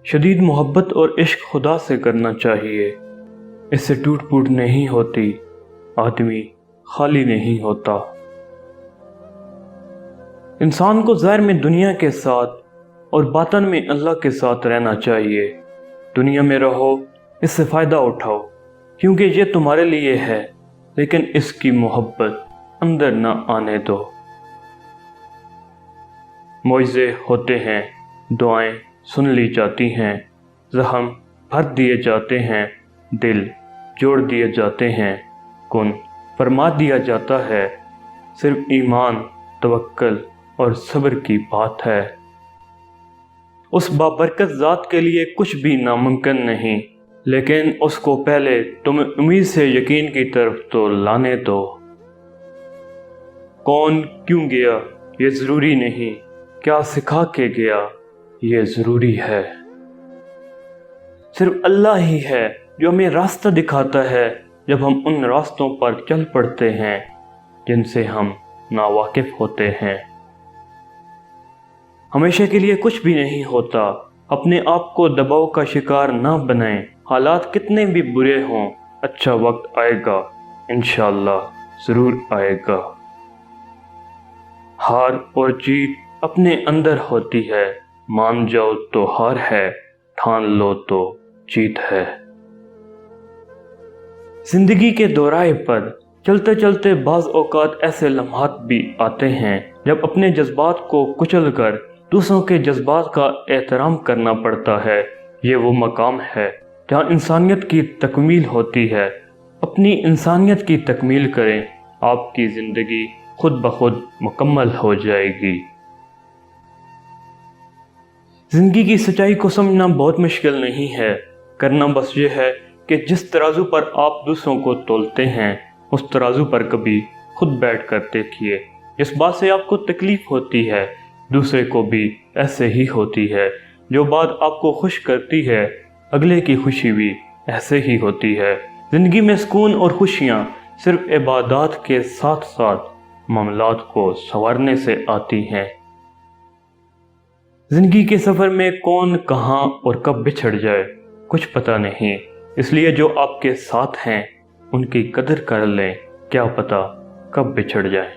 شدید محبت اور عشق خدا سے کرنا چاہیے، اس سے ٹوٹ پوٹ نہیں ہوتی، آدمی خالی نہیں ہوتا۔ انسان کو ظاہر میں دنیا کے ساتھ اور باطن میں اللہ کے ساتھ رہنا چاہیے۔ دنیا میں رہو، اس سے فائدہ اٹھاؤ، کیونکہ یہ تمہارے لیے ہے، لیکن اس کی محبت اندر نہ آنے دو۔ معجزے ہوتے ہیں، دعائیں سن لی جاتی ہیں، زخم بھر دیے جاتے ہیں، دل جوڑ دیے جاتے ہیں، کن فرما دیا جاتا ہے، صرف ایمان، توکل اور صبر کی بات ہے۔ اس بابرکت ذات کے لیے کچھ بھی ناممکن نہیں، لیکن اس کو پہلے تمہیں امید سے یقین کی طرف تو لانے دو۔ کون کیوں گیا یہ ضروری نہیں، کیا سکھا کے گیا یہ ضروری ہے۔ صرف اللہ ہی ہے جو ہمیں راستہ دکھاتا ہے جب ہم ان راستوں پر چل پڑتے ہیں جن سے ہم ناواقف ہوتے ہیں۔ ہمیشہ کے لیے کچھ بھی نہیں ہوتا، اپنے آپ کو دباؤ کا شکار نہ بنائیں، حالات کتنے بھی برے ہوں، اچھا وقت آئے گا، انشاءاللہ ضرور آئے گا۔ ہار اور جیت اپنے اندر ہوتی ہے، مان جاؤ تو ہار ہے، ٹھان لو تو جیت ہے۔ زندگی کے دورائے پر چلتے چلتے بعض اوقات ایسے لمحات بھی آتے ہیں جب اپنے جذبات کو کچل کر دوسروں کے جذبات کا احترام کرنا پڑتا ہے۔ یہ وہ مقام ہے جہاں انسانیت کی تکمیل ہوتی ہے۔ اپنی انسانیت کی تکمیل کریں، آپ کی زندگی خود بخود مکمل ہو جائے گی۔ زندگی کی سچائی کو سمجھنا بہت مشکل نہیں ہے، کرنا بس یہ ہے کہ جس ترازو پر آپ دوسروں کو تولتے ہیں، اس ترازو پر کبھی خود بیٹھ کر دیکھیے۔ جس بات سے آپ کو تکلیف ہوتی ہے، دوسرے کو بھی ایسے ہی ہوتی ہے۔ جو بات آپ کو خوش کرتی ہے، اگلے کی خوشی بھی ایسے ہی ہوتی ہے۔ زندگی میں سکون اور خوشیاں صرف عبادات کے ساتھ ساتھ معاملات کو سنوارنے سے آتی ہیں۔ زندگی کے سفر میں کون کہاں اور کب بچھڑ جائے کچھ پتہ نہیں، اس لیے جو آپ کے ساتھ ہیں ان کی قدر کر لیں، کیا پتہ کب بچھڑ جائیں۔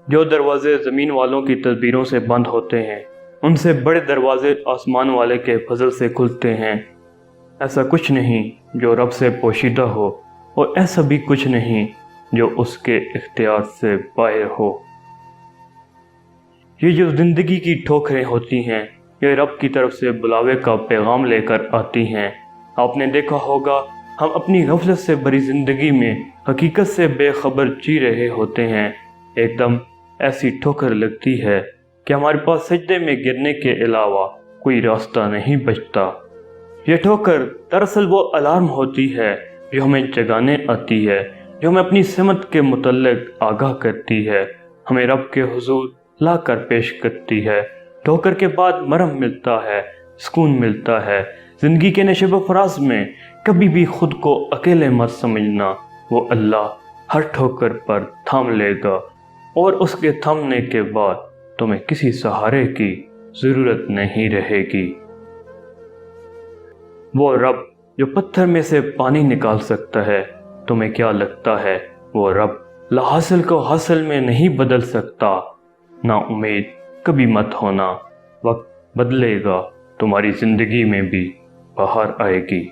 جو دروازے زمین والوں کی تدبیروں سے بند ہوتے ہیں، ان سے بڑے دروازے آسمان والے کے فضل سے کھلتے ہیں۔ ایسا کچھ نہیں جو رب سے پوشیدہ ہو، اور ایسا بھی کچھ نہیں جو اس کے اختیار سے باہر ہو۔ یہ جو زندگی کی ٹھوکریں ہوتی ہیں، یہ رب کی طرف سے بلاوے کا پیغام لے کر آتی ہیں۔ آپ نے دیکھا ہوگا ہم اپنی غفلت سے بھری زندگی میں حقیقت سے بے خبر جی رہے ہوتے ہیں، ایک دم ایسی ٹھوکر لگتی ہے کہ ہمارے پاس سجدے میں گرنے کے علاوہ کوئی راستہ نہیں بچتا۔ یہ ٹھوکر دراصل وہ الارم ہوتی ہے جو ہمیں جگانے آتی ہے، جو ہمیں اپنی سمت کے متعلق آگاہ کرتی ہے، ہمیں رب کے حضور لا کر پیش کرتی ہے۔ ٹھوکر کے بعد مرہم ملتا ہے، سکون ملتا ہے۔ زندگی کے نشیب و فراز میں کبھی بھی خود کو اکیلے مت سمجھنا، وہ اللہ ہر ٹھوکر پر تھام لے گا، اور اس کے تھامنے کے بعد تمہیں کسی سہارے کی ضرورت نہیں رہے گی۔ وہ رب جو پتھر میں سے پانی نکال سکتا ہے، تمہیں کیا لگتا ہے وہ رب لا حاصل کو حاصل میں نہیں بدل سکتا؟ نا امید کبھی مت ہونا، وقت بدلے گا، تمہاری زندگی میں بھی بہار آئے گی۔